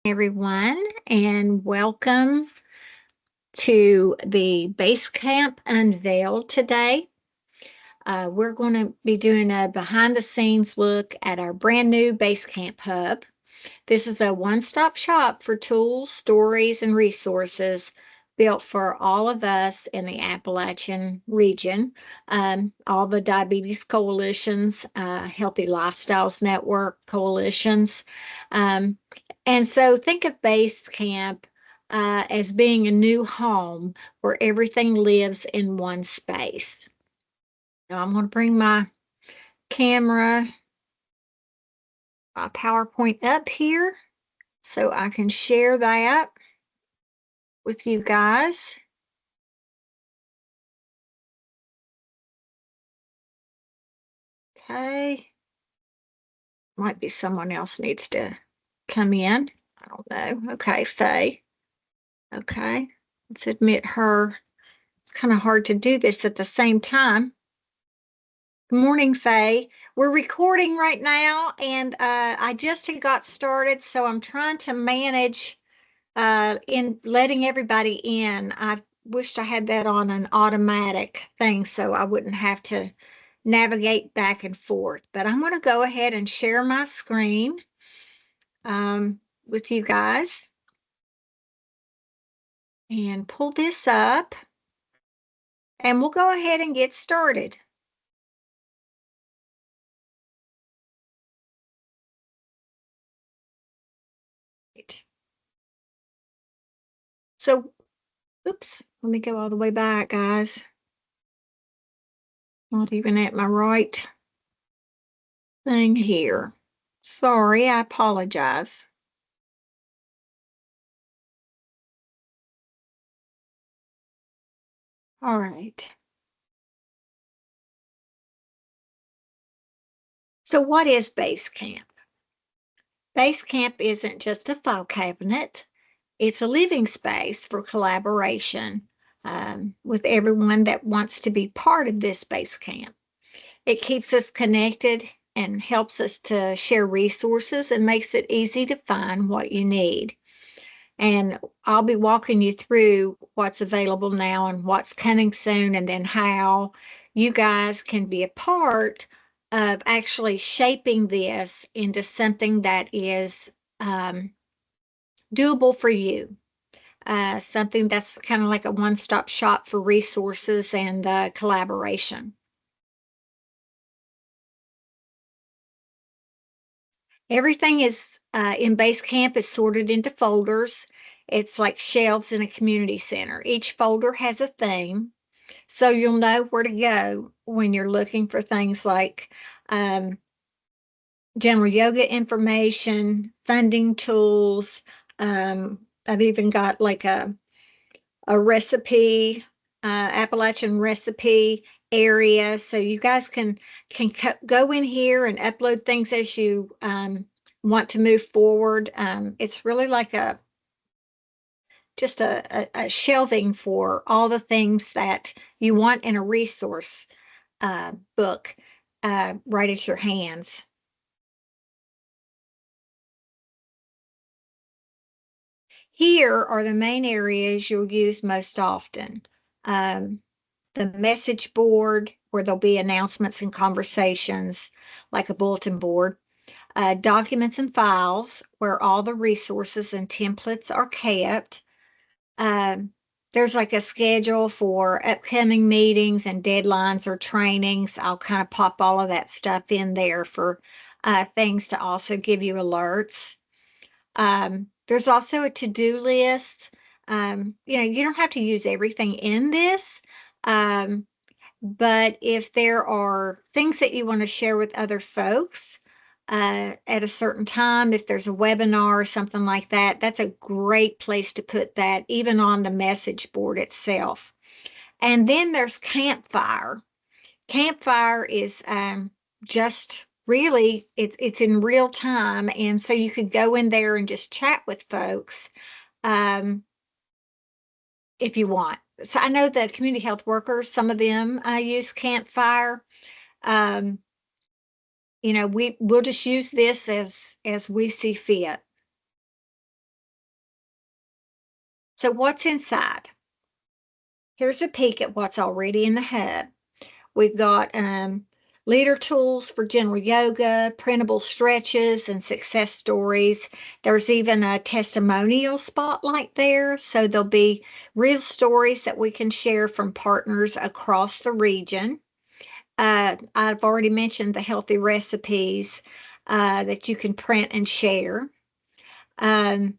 Everyone, and welcome to the Basecamp Unveiled today. We're going to be doing a behind the scenes look at our brand new Basecamp Hub. This is a one stop shop for tools, stories, and resources built for all of us in the Appalachian region. All the diabetes coalitions, Healthy Lifestyles Network coalitions. Um, and so think of Basecamp as being a new home where everything lives in one space. Now I'm going to bring my camera, my PowerPoint up here so I can share that with you guys. Okay. Might be someone else needs to come in. I don't know. Okay, Faye. Okay. Let's admit her. It's kind of hard to do this at the same time. Good morning, Faye. We're recording right now, and I just got started, so I'm trying to manage in letting everybody in. I wished I had that on an automatic thing so I wouldn't have to navigate back and forth. But I'm going to go ahead and share my screen with you guys and pull this up, and we'll go ahead and get started. So, oops, let me go all the way back, guys. Not even at my right thing here. Sorry, I apologize. All right. So what is Basecamp? Basecamp isn't just a file cabinet. It's a living space for collaboration with everyone that wants to be part of this Basecamp. It keeps us connected and helps us to share resources and makes it easy to find what you need. And I'll be walking you through what's available now and what's coming soon, and then how you guys can be a part of actually shaping this into something that is doable for you. Something that's kind of like a one-stop shop for resources and collaboration. Everything is in Basecamp is sorted into folders. It's like shelves in a community center. Each folder has a theme, so you'll know where to go when you're looking for things like um, general yoga information, funding tools. I've even got like a recipe, Appalachian recipe area, so you guys can go in here and upload things as you want to move forward. It's really like just a shelving for all the things that you want in a resource book right at your hands. Here are the main areas you'll use most often. Um, the message board, where there'll be announcements and conversations, like a bulletin board. Documents and files, where all the resources and templates are kept. Um, there's like a schedule for upcoming meetings and deadlines or trainings. I'll kind of pop all of that stuff in there for things to also give you alerts. There's also a to-do list. You don't have to use everything in this, um, but if there are things that you want to share with other folks at a certain time, if there's a webinar or something like that, that's a great place to put that, even on the message board itself. And then there's Campfire. Campfire is just really it's in real time, and so you could go in there and just chat with folks um, if you want. So I know the community health workers, some of them use Campfire. Um, we'll just use this as we see fit. So what's inside? Here's a peek at what's already in the hub. We've got leader tools for general yoga, printable stretches, and success stories. There's even a testimonial spotlight there. So there'll be real stories that we can share from partners across the region. I've already mentioned the healthy recipes that you can print and share. Um,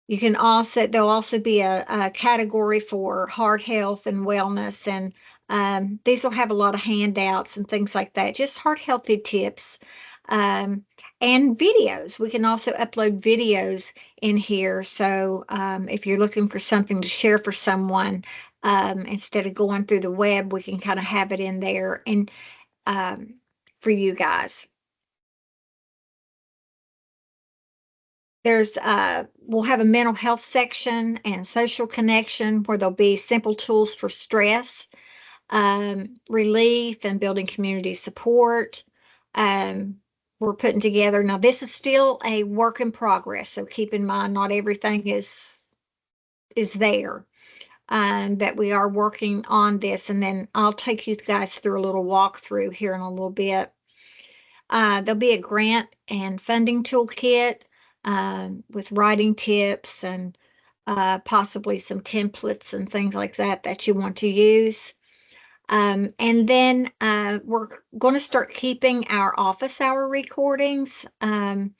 you can also, there'll also be a category for heart health and wellness, and these will have a lot of handouts and things like that, just heart healthy tips um, and videos. We can also upload videos in here. So if you're looking for something to share for someone, instead of going through the web, we can kind of have it in there and um, for you guys. We'll have a mental health section and social connection where there'll be simple tools for stress, relief, and building community support. Um, we're putting together, now this is still a work in progress, so keep in mind not everything is there. That we are working on this, and then I'll take you guys through a little walkthrough here in a little bit. There'll be a grant and funding toolkit with writing tips and possibly some templates and things like that that you want to use. And then we're going to start keeping our office hour recordings and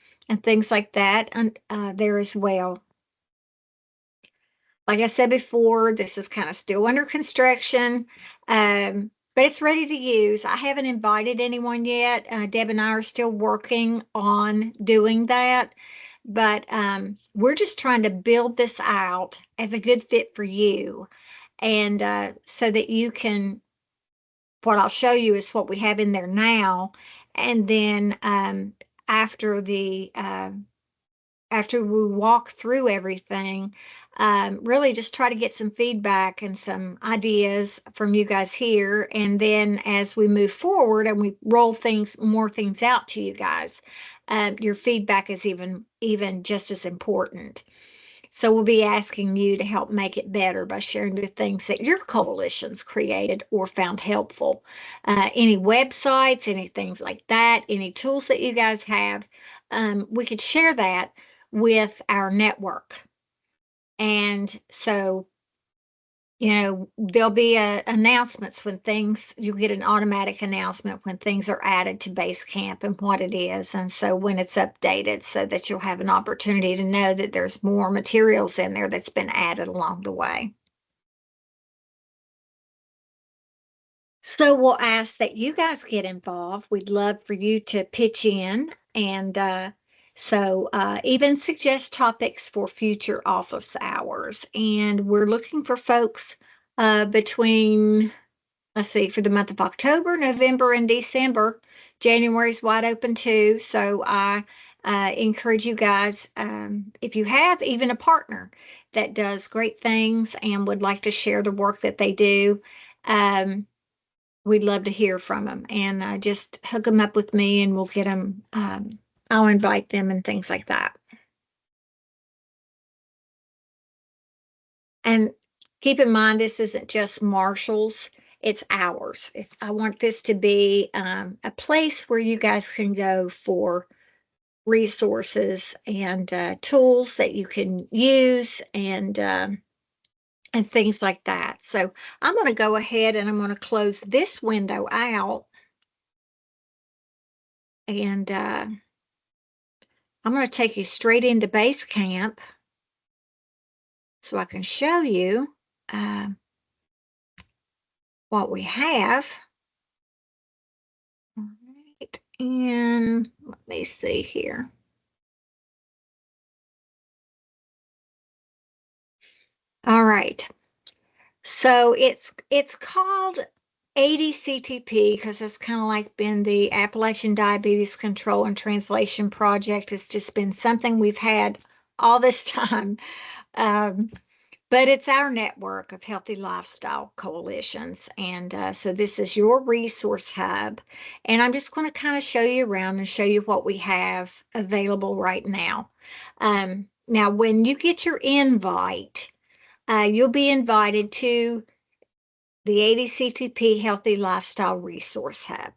things like that there as well. Like I said before, this is kind of still under construction, but it's ready to use. I haven't invited anyone yet. Deb and I are still working on doing that, but we're just trying to build this out as a good fit for you. And so that you can, what I'll show you is what we have in there now. And then after the after we walk through everything, really just try to get some feedback and some ideas from you guys here. And then as we move forward and we roll more things out to you guys, your feedback is even just as important. So we'll be asking you to help make it better by sharing the things that your coalitions created or found helpful. Any websites, any things like that, any tools that you guys have, we could share that with our network. And so, there'll be announcements when you'll get an automatic announcement when things are added to Basecamp and what it is. And so when it's updated, so that you'll have an opportunity to know that there's more materials in there that's been added along the way. So we'll ask that you guys get involved. We'd love for you to pitch in and even suggest topics for future office hours. And we're looking for folks between, let's see, for the month of October, November, and December. January's wide open too. So I encourage you guys, if you have even a partner that does great things and would like to share the work that they do, we'd love to hear from them. And just hook them up with me and we'll get them, I'll invite them and things like that. And keep in mind, this isn't just Marshall's, it's ours. I want this to be a place where you guys can go for resources and tools that you can use and things like that. So I'm going to go ahead and I'm going to close this window out. And I'm going to take you straight into Basecamp so I can show you what we have. All right, and let me see here. All right, so it's called ADCTP because it's kind of like been the Appalachian Diabetes Control and Translation Project. It's just been something we've had all this time. But it's our network of healthy lifestyle coalitions. And so this is your resource hub. And I'm just going to kind of show you around and show you what we have available right now. Now, when you get your invite, you'll be invited to the ADCTP Healthy Lifestyle Resource Hub.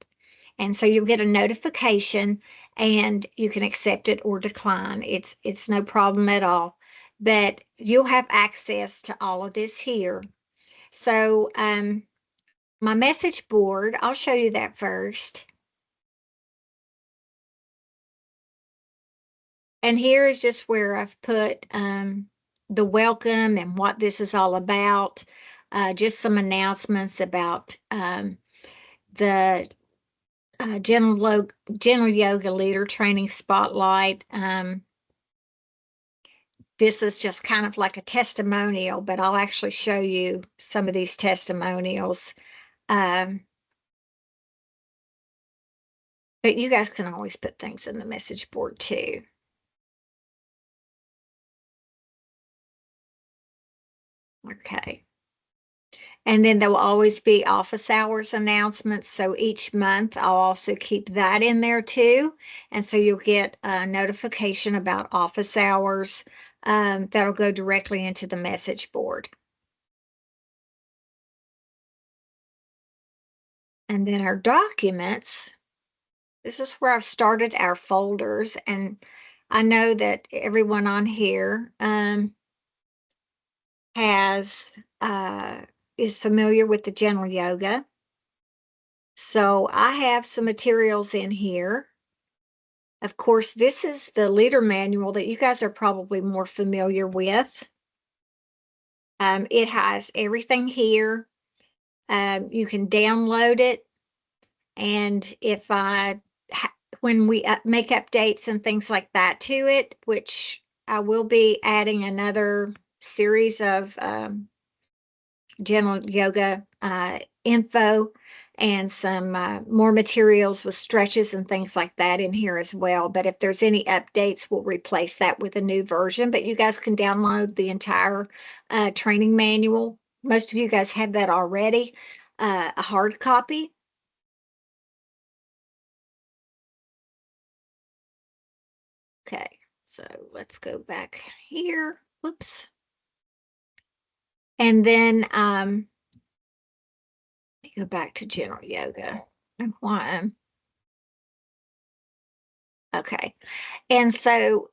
And so you'll get a notification and you can accept it or decline. It's no problem at all. But you'll have access to all of this here. So my message board, I'll show you that first. And here is just where I've put the welcome and what this is all about. Just some announcements about the General Yoga Leader Training Spotlight. This is just kind of like a testimonial, but I'll actually show you some of these testimonials. But you guys can always put things in the message board too. Okay. And then there will always be office hours announcements. So each month I'll also keep that in there too. And so you'll get a notification about office hours that'll go directly into the message board. And then our documents, this is where I've started our folders. And I know that everyone on here is familiar with the general yoga. So I have some materials in here. Of course, this is the leader manual that you guys are probably more familiar with. It has everything here. You can download it. And if when we make updates and things like that to it, which I will be adding another series of general yoga info and some more materials with stretches and things like that in here as well. But if there's any updates, we'll replace that with a new version. But you guys can download the entire training manual. Most of you guys have that already, a hard copy. Okay, so let's go back here. Whoops. And then go back to general yoga. Okay. And so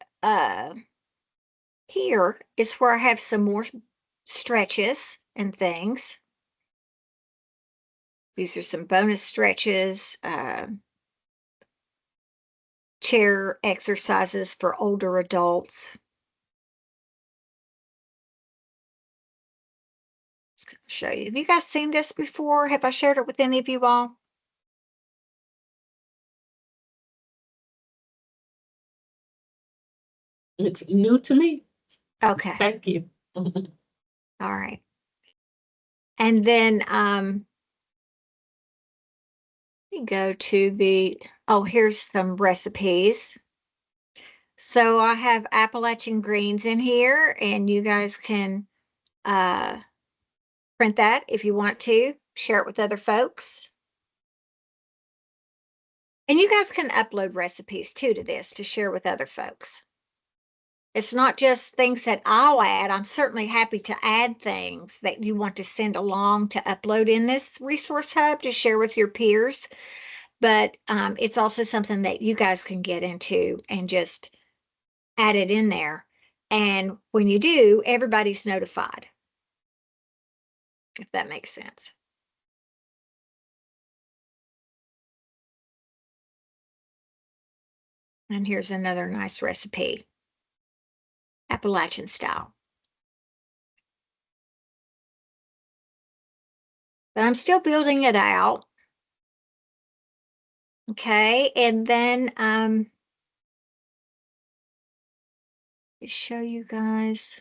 here is where I have some more stretches and things. These are some bonus stretches, chair exercises for older adults. Just gonna show you. Have you guys seen this before? Have I shared it with any of you all? It's new to me. Okay. Thank you. All right. And then we go to here's some recipes. So I have Appalachian greens in here, and you guys can print that if you want to, share it with other folks. And you guys can upload recipes too to this to share with other folks. It's not just things that I'll add. I'm certainly happy to add things that you want to send along to upload in this resource hub to share with your peers. But it's also something that you guys can get into and just add it in there. And when you do, everybody's notified, if that makes sense. And here's another nice recipe, Appalachian style. But I'm still building it out. Okay, and then show you guys.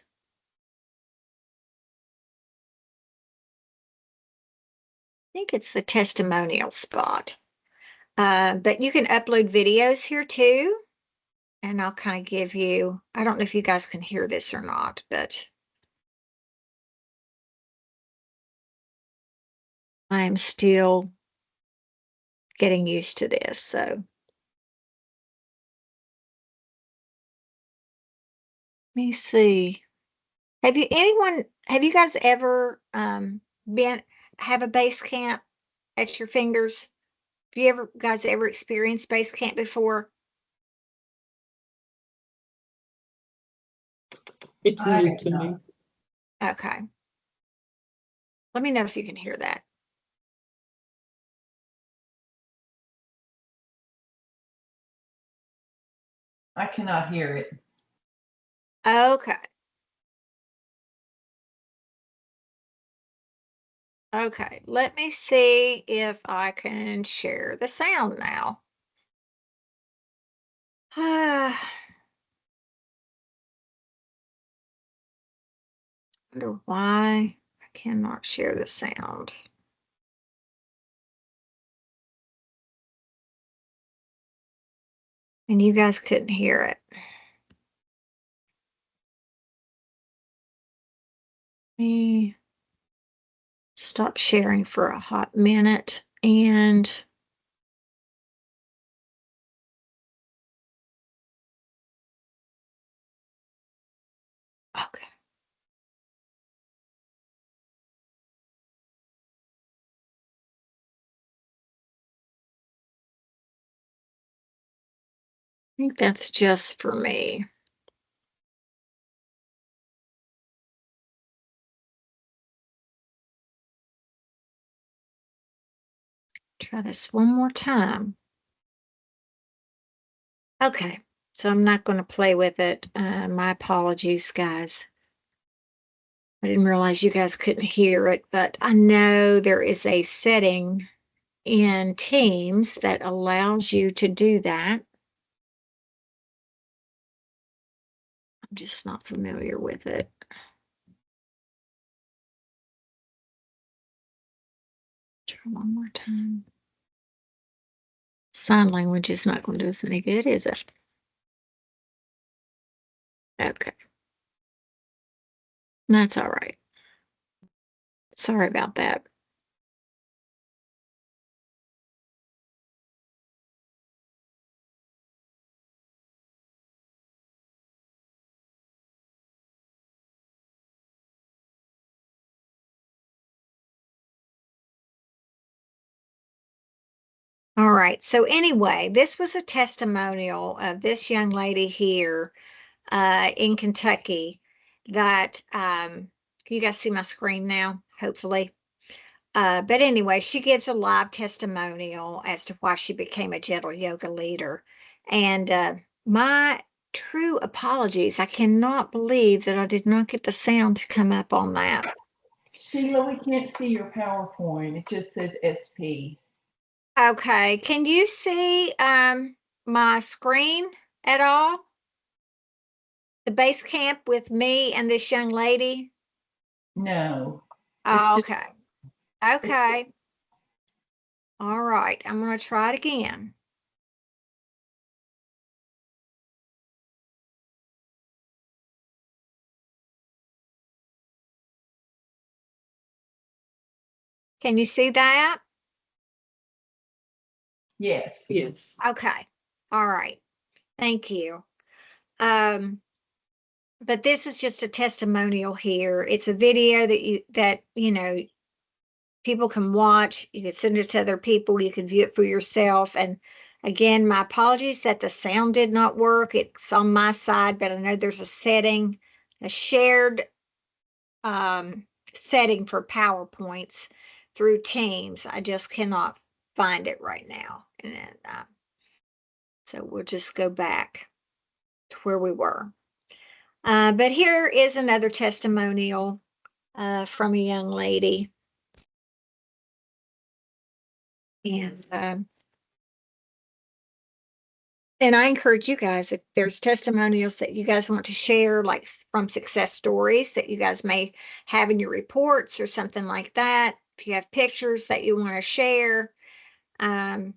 I think it's the testimonial spot. But you can upload videos here too. And I'll kind of give you, I don't know if you guys can hear this or not, but I'm still getting used to this. So Let me see. Have you guys ever been have a base camp at your fingers? Have you guys ever experienced base camp before? It's new to me. Okay. Let me know if you can hear that. I cannot hear it. Okay. Okay. Let me see if I can share the sound now. Wonder why I cannot share the sound. And you guys couldn't hear it. Let me stop sharing for a hot minute and okay. I think that's just for me. Try this one more time. Okay, so I'm not going to play with it. My apologies, guys. I didn't realize you guys couldn't hear it, but I know there is a setting in Teams that allows you to do that. I'm just not familiar with it. Try one more time. Sign language is not going to do us any good, is it? Okay. That's all right. Sorry about that. All right. So anyway, this was a testimonial of this young lady here in Kentucky that you guys see my screen now, hopefully. But anyway, she gives a live testimonial as to why she became a gentle yoga leader. And my true apologies. I cannot believe that I did not get the sound to come up on that. Sheila, we can't see your PowerPoint. It just says SP. Okay, can you see my screen at all? The base camp with me and this young lady? No. Oh, It's okay. Okay. All right. I'm going to try it again. Can you see that? Yes. Yes. Okay. All right. Thank you. But this is just a testimonial here. It's a video that people can watch. You can send it to other people. You can view it for yourself. And again, my apologies that the sound did not work. It's on my side, but I know there's a setting, a shared setting for PowerPoints through Teams. I just cannot find it right now. And so we'll just go back to where we were. But here is another testimonial from a young lady. And I encourage you guys, if there's testimonials that you guys want to share, like from success stories that you guys may have in your reports or something like that, if you have pictures that you want to share, but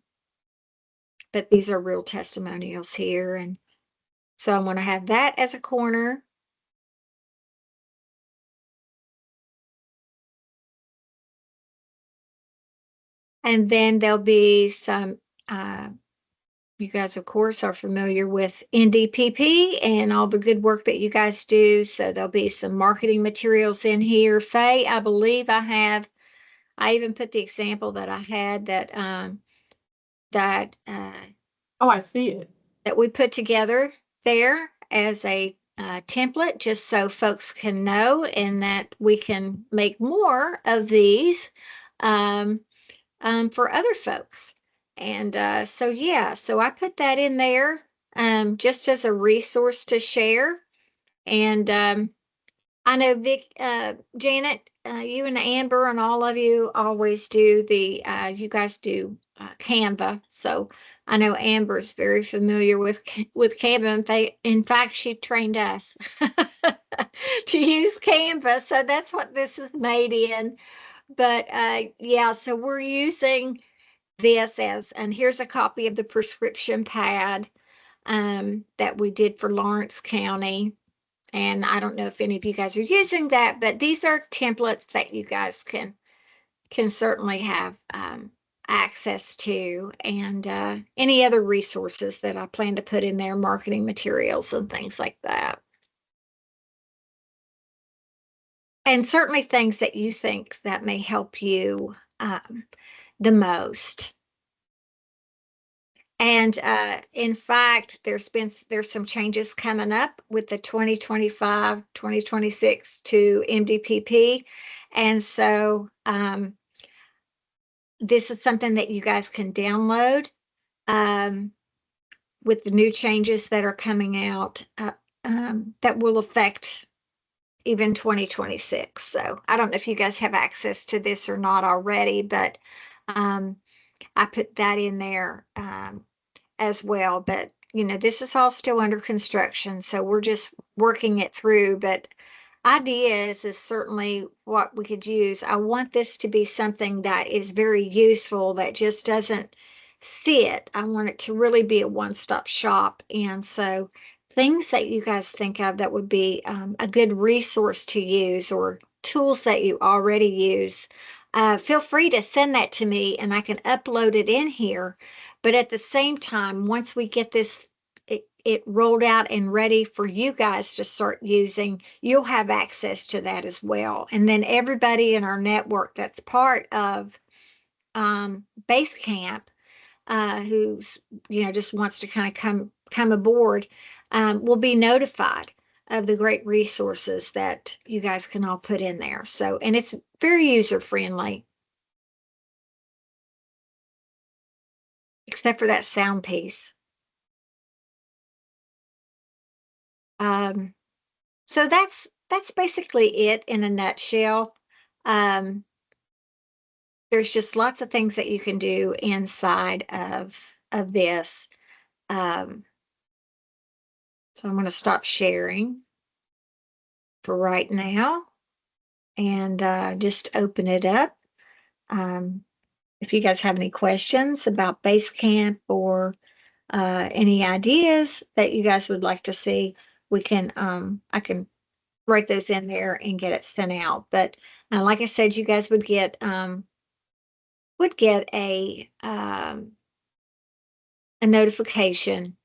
these are real testimonials here. And so I'm going to have that as a corner. And then there'll be some You guys, of course, are familiar with NDPP and all the good work that you guys do. So there'll be some marketing materials in here. Faye, I believe I even put the example that I had that Oh, I see it. that we put together there as a template, just so folks can know and that we can make more of these um, for other folks. And so I put that in there just as a resource to share. And I know Vic, Janet, you and Amber and all of you always do you guys do Canva. So I know Amber's very familiar with Canva. In fact, she trained us to use Canva. So that's what this is made in. But yeah, so we're using this and here's a copy of the prescription pad that we did for Lawrence County. And I don't know if any of you guys are using that, but these are templates that you guys can certainly have access to, and any other resources that I plan to put in there, marketing materials and things like that. And certainly things that you think that may help you the most. And in fact, there's some changes coming up with the 2025, 2026 to MDPP. And so this is something that you guys can download with the new changes that are coming out that will affect even 2026. So I don't know if you guys have access to this or not already, but I put that in there as well. But this is all still under construction, so we're just working it through. But ideas is certainly what we could use. I want this to be something that is very useful, that just doesn't sit. I want it to really be a one-stop shop. And so things that you guys think of that would be a good resource to use, or tools that you already use, feel free to send that to me and I can upload it in here. But at the same time, once we get it rolled out and ready for you guys to start using, you'll have access to that as well. And then everybody in our network that's part of Basecamp, who's just wants to kind of come aboard, will be notified of the great resources that you guys can all put in there. So, and it's very user friendly, except for that sound piece. So that's basically it in a nutshell. There's just lots of things that you can do inside of this. So I'm going to stop sharing for right now and just open it up. If you guys have any questions about Basecamp or any ideas that you guys would like to see, we can I can write those in there and get it sent out. But like I said, you guys would get a notification,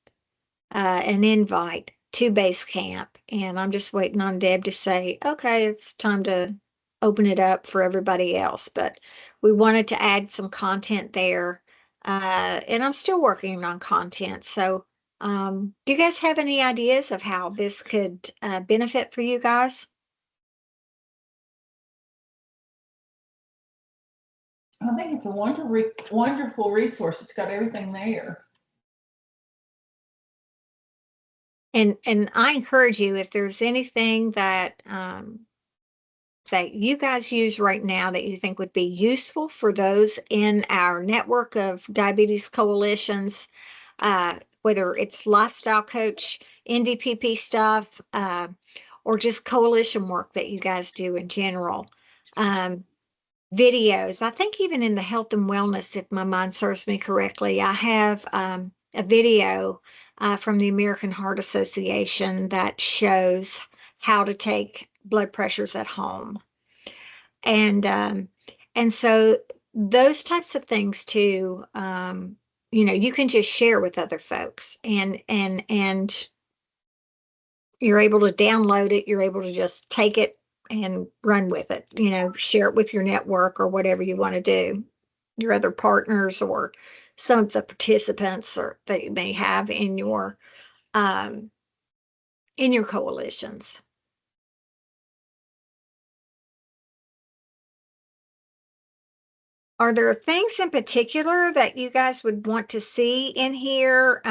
an invite to Basecamp, and I'm just waiting on Deb to say, okay, it's time to open it up for everybody else. But we wanted to add some content there, and I'm still working on content. So do you guys have any ideas of how this could benefit for you guys? I think it's a wonderful resource. It's got everything there. And I encourage you, if there's anything that that you guys use right now that you think would be useful for those in our network of diabetes coalitions, whether it's lifestyle coach, NDPP stuff, or just coalition work that you guys do in general. Videos. I think even in the health and wellness, if my mind serves me correctly, I have a video from the American Heart Association that shows how to take blood pressures at home. And so those types of things too you can just share with other folks, and you're able to download it. You're able to just take it and run with it, share it with your network or whatever you want to do, your other partners or some of the participants or that you may have um, in your coalitions. Are there things in particular that you guys would want to see in here?